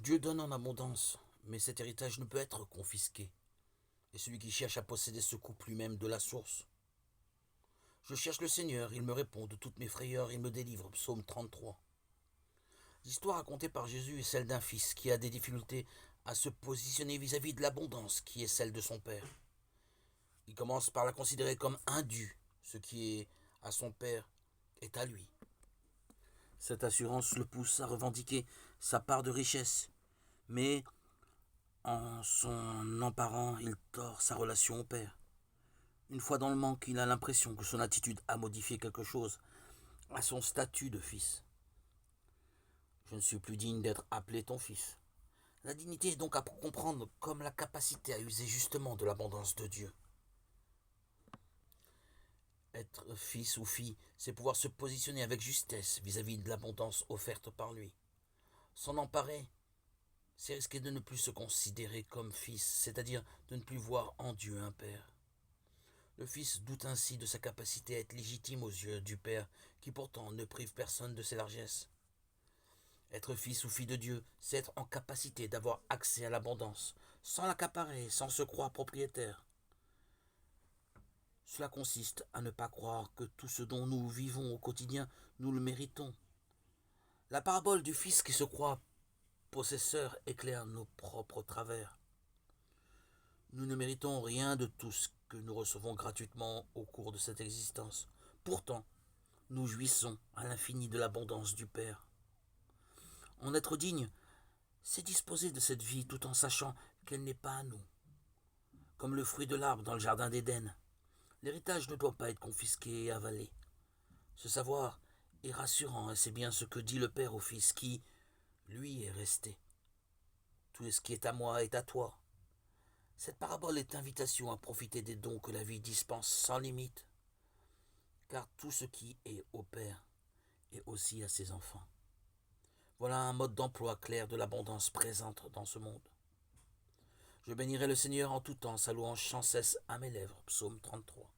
Dieu donne en abondance, mais cet héritage ne peut être confisqué. Et celui qui cherche à posséder se coupe lui-même de la source. Je cherche le Seigneur, il me répond de toutes mes frayeurs, il me délivre. Psaume 33. L'histoire racontée par Jésus est celle d'un fils qui a des difficultés à se positionner vis-à-vis de l'abondance qui est celle de son père. Il commence par la considérer comme indue, ce qui est à son père est à lui. Cette assurance le pousse à revendiquer sa part de richesse, mais en s'en emparant, il tord sa relation au père. Une fois dans le manque, il a l'impression que son attitude a modifié quelque chose à son statut de fils. Je ne suis plus digne d'être appelé ton fils. La dignité est donc à comprendre comme la capacité à user justement de l'abondance de Dieu. Être fils ou fille, c'est pouvoir se positionner avec justesse vis-à-vis de l'abondance offerte par lui. S'en emparer, c'est risquer de ne plus se considérer comme fils, c'est-à-dire de ne plus voir en Dieu un père. Le fils doute ainsi de sa capacité à être légitime aux yeux du père, qui pourtant ne prive personne de ses largesses. Être fils ou fille de Dieu, c'est être en capacité d'avoir accès à l'abondance, sans l'accaparer, sans se croire propriétaire. Cela consiste à ne pas croire que tout ce dont nous vivons au quotidien, nous le méritons. La parabole du fils qui se croit possesseur éclaire nos propres travers. Nous ne méritons rien de tout ce que nous recevons gratuitement au cours de cette existence. Pourtant, nous jouissons à l'infini de l'abondance du Père. En être digne, c'est disposer de cette vie tout en sachant qu'elle n'est pas à nous. Comme le fruit de l'arbre dans le jardin d'Éden, l'héritage ne doit pas être confisqué et avalé. Ce savoir est rassurant et c'est bien ce que dit le Père au Fils qui, lui, est resté. Tout ce qui est à moi est à toi. Cette parabole est invitation à profiter des dons que la vie dispense sans limite, car tout ce qui est au Père est aussi à ses enfants. Voilà un mode d'emploi clair de l'abondance présente dans ce monde. Je bénirai le Seigneur en tout temps, sa louange sans cesse à mes lèvres. Psaume 33.